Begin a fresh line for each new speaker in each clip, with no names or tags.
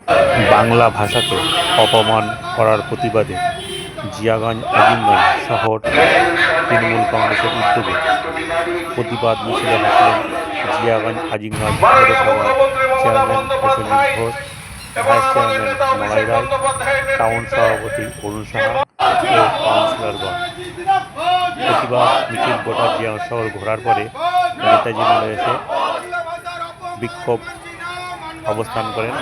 বাংলা ভাষাকে অপমান করার প্রতিবাদে জিয়াগঞ্জ আজিমগঞ্জ শহর তৃণমূল কংগ্রেসের উদ্যোগে প্রতিবাদ মিছিলে বসলেন জিয়াগঞ্জ আজিমগঞ্জ পৌরসভার chairman Prasenjit Ghosh, vice chairman Malay Ray, town সভাপতি অরুণ সাহা ও কাউন্সিলরগণ। প্রতিবাদ মিছিল গোটা জিয়াগঞ্জ শহর ঘোরার পরে নেতাজি মোড়ে এসে বিক্ষোভ অবস্থান করেন।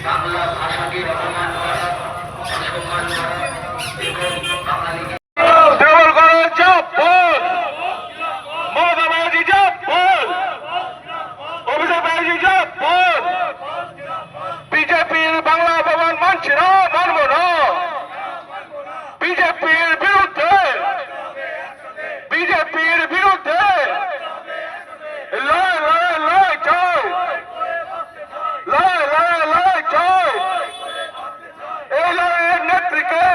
বাংলা ভাষাকে অপমান করা, অসম্মান করা এবং বাঙালিকে
বিজেপির বাংলা ভবন মানছে না, মানব না। বিজেপির বিরুদ্ধে, বিজেপির বিরুদ্ধে লড়াই লড়াই লড়াই চাই, লড়াই লড়াই লড়াই চাই। এই লড়াইয়ের নেত্রীকে,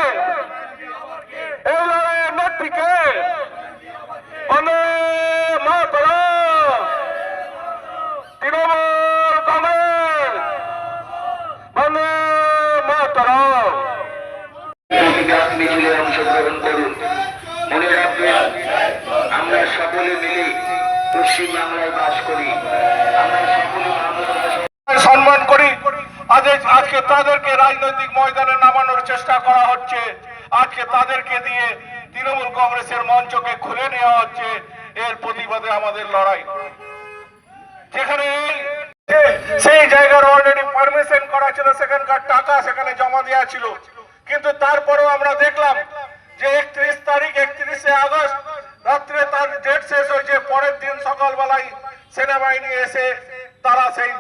এই লড়াইয়ের নেত্রীকে বন্দে মাতরম, তৃণমূল কংগ্রেস বন্দে মাতরম।
মিছিলে অংশগ্রহণ করুন। মনে রাখবেন, আমরা সকলে মিলে পশ্চিম বাংলায় বাস করি। আমরা সকলে
সম্মান করি। আজকে তাদেরকে রাজনৈতিক ময়দানে নামানোর চেষ্টা করা হচ্ছে। আজকে তাদেরকে দিয়ে তৃণমূল কংগ্রেসের মঞ্চকে খুলে নেওয়া হচ্ছে। এর প্রতিবাদে আমাদের লড়াই। যেখানে সেই জায়গার অলরেডি পারমিশন করা ছিল, সেখানকার টাকা সেখানে জমা দেওয়া ছিল, কিন্তু তারপরেও আমরা দেখলাম যে 31 তারিখ 31শে আগস্ট রাত্রে তার ডেট শেষ হয়েছে। পরের দিন সকালবেলায় সেনাবাহিনী এসে তারা সেই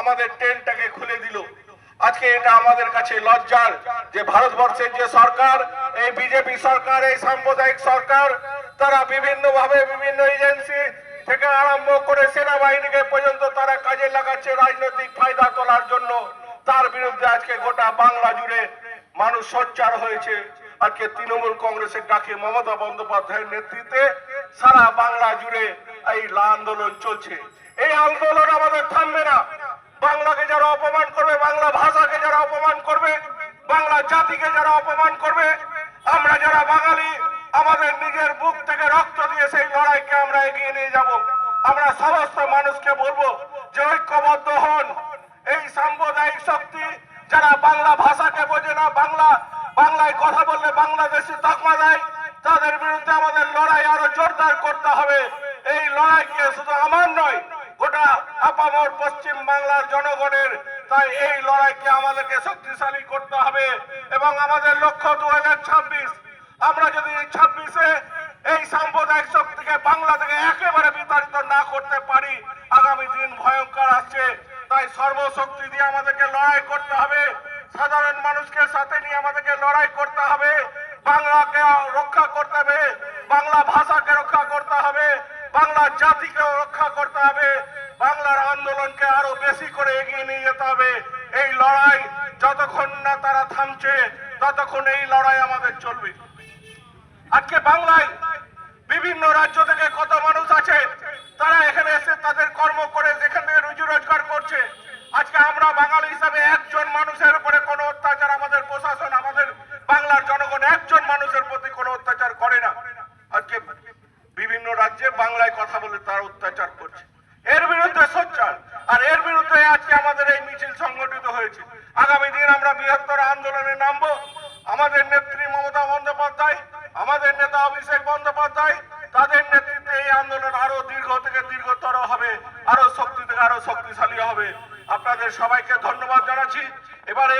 আমাদের ট্রেনটাকে খুলে দিল। আজকে এটা আমাদের কাছে লজ্জার যে ভারতবর্ষের যে সরকার, এই বিজেপি সরকার, এই সাম্প্রদায়িক সরকার, তারা বিভিন্ন ভাবে বিভিন্ন এজেন্সি থেকে আরম্ভ করে সেনাবাহিনীকে পর্যন্ত তারা কাজে লাগাচ্ছে রাজনৈতিক ফায়দা তোলার জন্য। তার বিরুদ্ধে আজকে গোটা বাংলা জুড়ে মানুষ সোচ্চার হয়েছে। আজকে তৃণমূল কংগ্রেসের ডাকে মমতা বন্দ্যোপাধ্যায়ের নেতৃত্বে সারা বাংলা জুড়ে এই আন্দোলন চলছে। এই আন্দোলন আমাদের থামবে না। বাংলাকে যারা অপমান করবে, বাংলা ভাষাকে যারা অপমান করবে, বাংলা জাতিকে যারা অপমান করবে, আমরা যারা বাঙালি আমাদের নিজের বুক থেকে রক্ত দিয়ে সেই লড়াইকে আমরা এগিয়ে নিয়ে যাব। আমরা সমস্ত মানুষকে বলবো যে ঐক্যবদ্ধ হন। এই সাম্প্রদায়িক শক্তি যারা বাংলা ভাষাকে বোঝে না, বাংলায় কথা বললে বাংলাদেশি তকমা দেয়, তাদের বিরুদ্ধে আমাদের লড়াই আরো জোরদার করতে হবে। এই লড়াইকে শুধু আমার নয়, গোটা আপামর পশ্চিম বাংলার জনগণের। তাই এই লড়াইকে আমাদেরকে শক্তিশালী করতে হবে এবং আমাদের লক্ষ্য 2026। আমরা যদি 26-এ এই সাম্প্রদায়িক শক্তিকে বাংলা থেকে একেবারে বিতাড়িত না করতে পারি, আগামী দিন ভয়ঙ্কর আসছে। তাই সর্বশক্তি দিয়ে আমাদেরকে লড়াই করতে হবে। সাধারণ মানুষকে সাথে নিয়ে আমাদেরকে লড়াই করতে হবে। বাংলাকে রক্ষা করতে হবে, বাংলা ভাষাকে রক্ষা করতে হবে, বাংলা জাতিকে রক্ষা করতে হবে। বাংলার আন্দোলনকে আরো বেশি করে এগিয়ে নিয়ে যেতে হবে। এই লড়াই যতক্ষণ না তারা থামছে, ততক্ষণ এই লড়াই আমাদের চলবে। আজকে বাংলায় বিভিন্ন রাজ্য থেকে কত মানুষ আছে, তারা এখানে এসে তাদের কর্ম করে যেখান থেকে রুজি রোজগার করছে। আজকে আমরা বাঙালি হিসাবে একজন মানুষের উপরে কোনো অত্যাচার আমাদের প্রশাসন, আমাদের বাংলার জনগণ একজন মানুষের প্রতি কোনো অত্যাচার করে না। আজকে বিভিন্ন রাজ্যে বাংলায় কথা বলে তারা অত্যাচার করছে। এর বিরুদ্ধে সোচ্চার, আর এর বিরুদ্ধে আজকে আমাদের এই মিছিল সংগঠিত হয়েছে। আগামী দিন আমরা বৃহত্তর আন্দোলনে নামবো। আমাদের নেত্রী মমতা বন্দ্যোপাধ্যায়, আমাদের নেতা অভিষেক বন্দ্যোপাধ্যায়, তাদের নেতৃত্বে এই আন্দোলন আরো দীর্ঘ থেকে দীর্ঘতর হবে, আরো শক্তি থেকে আরো শক্তিশালী হবে। আপনাদের সবাইকে ধন্যবাদ জানাচ্ছি। এবারে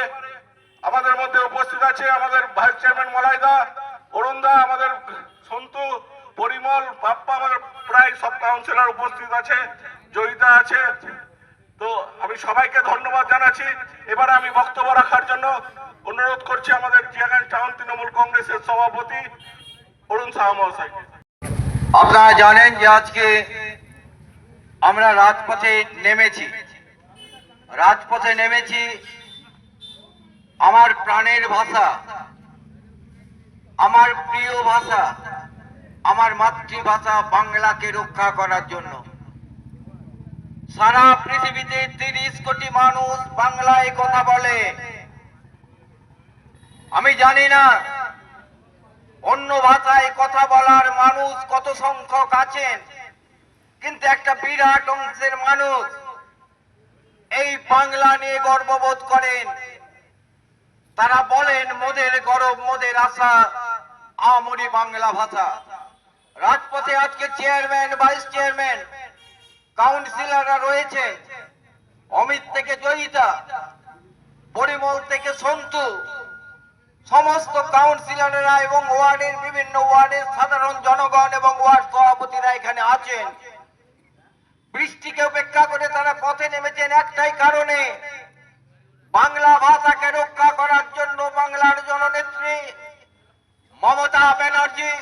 আমাদের মধ্যে উপস্থিত আছে আমাদের ভাইস চেয়ারম্যান মলয় দা, অরুণ দা, আমাদের সন্তু, পরিমল, বাপ্পা, আমাদের প্রায় সব কাউন্সিলর উপস্থিত আছে, জয়িতা আছে। তো আমি সবাইকে ধন্যবাদ জানাচ্ছি। এবারে আমি বক্তব্য রাখার জন্য অনুরোধ করছি আমাদের জিয়াগঞ্জ টাউন তৃণমূল কংগ্রেসের সভাপতি অরুণ সাহা মহাশয়কে।
আপনারা জানেন যে আজকে আমরা রাজপথে নেমেছি। আমার প্রাণের ভাষা, আমার প্রিয় ভাষা, আমার মাতৃভাষা বাংলাকে রক্ষা করার জন্য। সারা পৃথিবীতে 30 কোটি মানুষ বাংলায় কথা বলে। আমি জানি না অন্য ভাষায় কথা বলার মানুষ কত সংখ্যক আছেন, কিন্তু একটা বিরাট অংশের মানুষ এই বাংলা নিয়ে গর্ববোধ করেন। তারা বলেন মোদের গরব মোদের আশা, আমরি বাংলা ভাষা। রাজপথে আজকে চেয়ারম্যান, ভাইস চেয়ারম্যান, কাউন্সিলররা রয়েছে। অমিত থেকে জয়িতা, পরিমল থেকে সন্তু, সমস্ত কাউন্সিলররা এবং ওয়ার্ডের বিভিন্ন ওয়ার্ডের সাধারণ জনগণ এবং ওয়ার্ড সভাপতিরা এখানে আছেন। বৃষ্টিকে উপেক্ষা করে তারা পথে নেমেছেন একটাই কারণে, বাংলা ভাষাকে রক্ষা করার জন্য। বাংলার জননেত্রী মমতা ব্যানার্জি,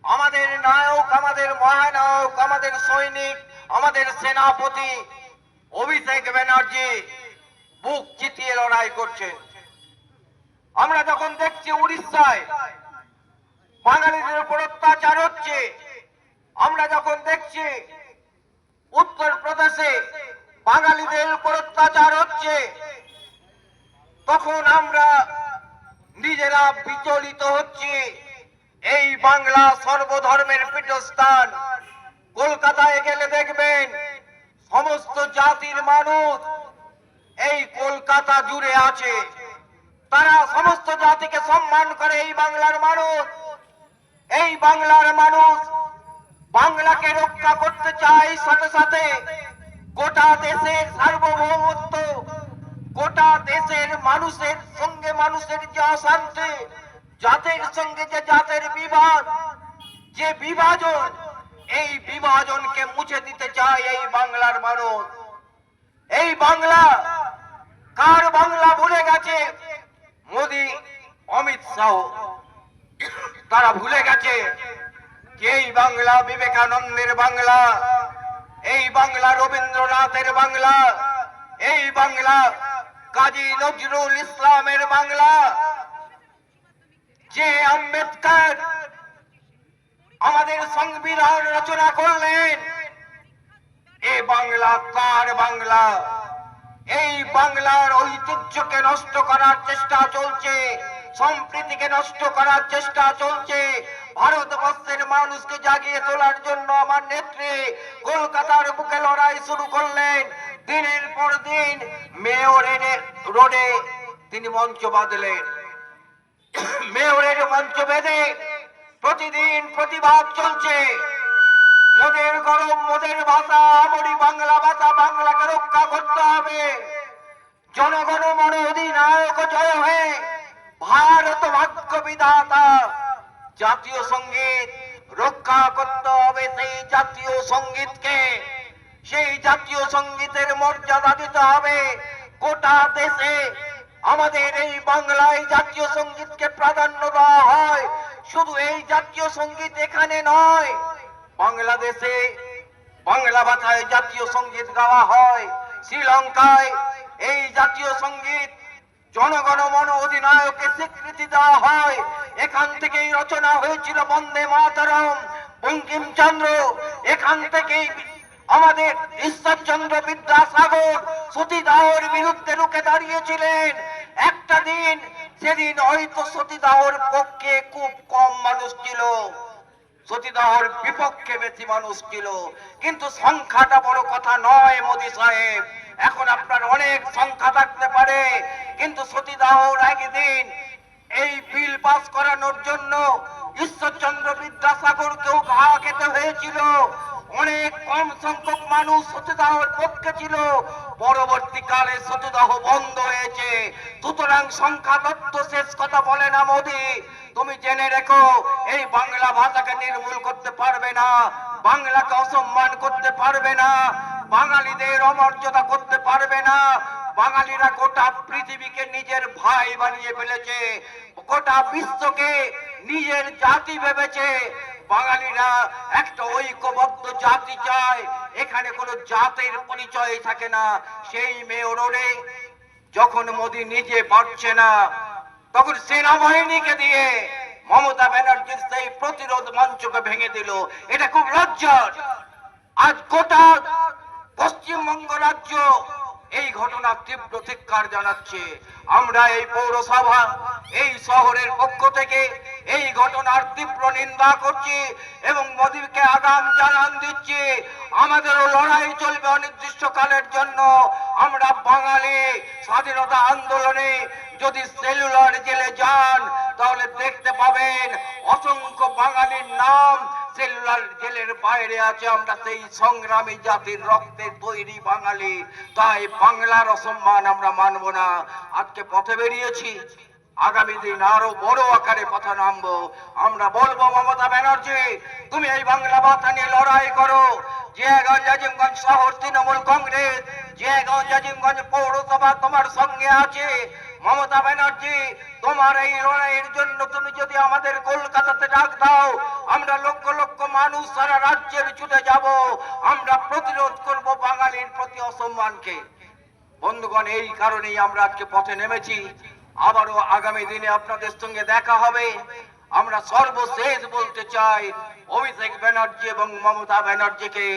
আমাদের নায়ক, আমাদের মহানায়ক, আমাদের সৈনিক, আমাদের সেনাপতি অভিষেক ব্যানার্জি বুক চিতিয়ে লড়াই করছেন। আমরা যখন দেখছি উড়িষ্যায় বাঙালিদের উপর অত্যাচার হচ্ছে, আমরা যখন দেখছি উত্তরপ্রদেশে বাঙালিদের উপর অত্যাচার হচ্ছে, তখন আমরা নিজেরা বিচলিত হচ্ছি। এই বাংলা সর্বধর্মের পীঠস্থান। কলকাতায় গেলে দেখবেন সমস্ত জাতির মানুষ এই কলকাতা জুড়ে আছে। তারা সমস্ত জাতিকে সম্মান করে। এই বাংলার মানুষ, এই বাংলার মানুষ বাংলাকে রক্ষা করতে চায়। সাথে সাথে গোটা দেশের সার্বভৌমত্ব, গোটা দেশের মানুষের সঙ্গে মানুষের যে অশান্তি, জাতের সঙ্গে যে জাতের বিবাদ, যে বিভাজন, এই বিভাজনকে মুছে দিতে চায় এই বাংলার মানুষ। এই বাংলা কার বাংলা ভুলে গেছে মোদি, অমিত শাহ। তারা ভুলে গেছে যে এই বাংলা বিবেকানন্দের বাংলা, এই বাংলা রবীন্দ্রনাথের বাংলা, এই বাংলা কাজী নজরুল ইসলামের বাংলা। যে আম্বেদকর আমাদের সংবিধান রচনা করলেন, এই বাংলা কার বাংলা? এই বাংলার ঐতিহ্যকে নষ্ট করার চেষ্টা চলছে, সম্প্রীতিকে নষ্ট করার চেষ্টা চলছে। ভারতবর্ষের মানুষকে জাগিয়ে তোলার জন্য আমার নেত্রী কলকাতার বুকে লড়াই শুরু করলেন। দিনের পর দিন মেয়রের রোডে তিনি মঞ্চ বাঁধলেন। মেয়রের মঞ্চ বেঁধে প্রতিদিন প্রতিবাদ চলছে। মোদের গরম মোদের ভাষা, আমরি বাংলা ভাষা, বাংলাকে রক্ষা করতে হবে। জনগণ মন অধিনায়ক জয় হয়ে ভারত ভাগ্য বিধাতা। জাতীয় সঙ্গীত রক্ষা করতে হবে। সেই জাতীয় সঙ্গীতকে, সেই জাতীয় সঙ্গীতের মর্যাদা দিতে হবে। গোটা দেশে আমাদের এই বাংলায় জাতীয় সঙ্গীতকে প্রাধান্য দেওয়া হয়। শুধু এই জাতীয় সঙ্গীত এখানে নয়, বাংলাদেশে বাংলা ভাষায় জাতীয় সঙ্গীত গাওয়া হয়। শ্রীলঙ্কায় এই জাতীয় সঙ্গীত জনগণ মন অধিনায়কের স্বীকৃতি দেওয়া হয়। এখান থেকেই রচনা হয়েছিল বন্দে মাতরম, বঙ্কিমচন্দ্র। এখান থেকেই আমাদের ঈশ্বরচন্দ্র বিদ্যাসাগর সতীদাহর বিরুদ্ধে রুখে দাঁড়িয়েছিলেন। একটা দিন, সেদিন হয়তো সতীদাহর পক্ষে খুব কম মানুষ ছিল, সতীদাহর বিপক্ষে বেশি মানুষ ছিল। কিন্তু সংখ্যাটা বড় কথা নয় মোদী সাহেব। এখন আপনার অনেক সংখ্যা থাকতে পারে, কিন্তু সতীদাহর একদিন এই বিল পাস করানোর জন্য ঈশ্বরচন্দ্র বিদ্যাসাগরকেও ঘা খেতে হয়েছিল। অনেক কম সংখ্যক মানুষ সতীদাহর পক্ষে ছিল। পরবর্তীকালে সতীদাহ বন্ধ হয়েছে। সুতরাং সংখ্যা তত্ত্ব শেষ কথা বলে না মোদী। তুমি জেনে রেখো, এই বাংলা ভাষাকে নির্মূল করতে পারবে না, বাংলাকে অসম্মান করতে পারবে না, বাঙালিদের অমর্যাদা করতে পারবে না। বাঙালিরা গোটা পৃথিবীকে নিজের ভাই বানিয়ে ফেলেছে, গোটা বিশ্বকে নিজের জাতি ভেবেছে। বাঙালিরা একটা ঐক্যবদ্ধ জাতি চায়, এখানে কোনো জাতের পরিচয় থাকে না। সেই মেয়রে যখন মোদী নিজে পারছে না, তখন সেনাবাহিনীকে দিয়ে মমতা ব্যানার্জির সেই প্রতিরোধ মঞ্চকে ভেঙে দিল। এটা খুব লজ্জার। আজ গোটা পশ্চিমবঙ্গ রাজ্য এই ঘটনার তীব্র ধিক্কার জানাচ্ছে। আমরা এই পৌরসভা, এই শহরের পক্ষ থেকে এই ঘটনার তীব্র নিন্দা করছি এবং মোদীকে আগাম জানান দিচ্ছি আমাদেরও লড়াই চলবে অনির্দিষ্টকালের জন্য। আমরা বাঙালি স্বাধীনতা আন্দোলনে যদি সেলুলার জেলে যান তাহলে দেখতে পাবেন অসংখ্য বাঙালির নাম সেলুলার জেলের বাইরে আছে। আমরা সেই সংগ্রামী জাতির রক্তের তৈরি বাঙালি, তাই বাংলার অসম্মান আমরা মানব না। আজকে পথে বেরিয়েছি, আগামী দিন আরো বড় আকারে পথে নামবো। আমরা বলবো মমতা ব্যানার্জি, তুমি এই বাংলা ভাষা নিয়ে লড়াই করো। জিয়াগঞ্জ আজিমগঞ্জ শহর তৃণমূল কংগ্রেস, জিয়াগঞ্জ আজিমগঞ্জ পৌরসভা তোমার সঙ্গে আছে। মমতা ব্যানার্জি, তোমার এই লড়াইয়ের জন্য তুমি যদি আমাদের কলকাতাতে ডাক দাও, আমরা লক্ষ লক্ষ মানুষ সারা রাজ্যের ছুটে যাব। আমরা প্রতিরোধ করব বাঙালির প্রতি অসম্মানকে। বন্ধুগণ, এই কারণেই আমরা আজকে পথে নেমেছি। আবারও আগামী দিনে আপনাদের সঙ্গে দেখা হবে। আমরা সর্বশেষ বলতে চাই অভিষেক ব্যানার্জি এবং মমতা ব্যানার্জিকে,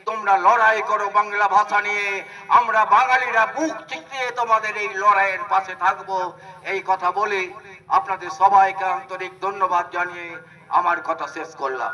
তোমরা লড়াই করো বাংলা ভাষা নিয়ে। আমরা বাঙালিরা বুক চিতিয়ে তোমাদের এই লড়াইয়ের পাশে থাকবো। এই কথা বলে আপনাদের সবাইকে আন্তরিক ধন্যবাদ জানিয়ে আমার কথা শেষ করলাম।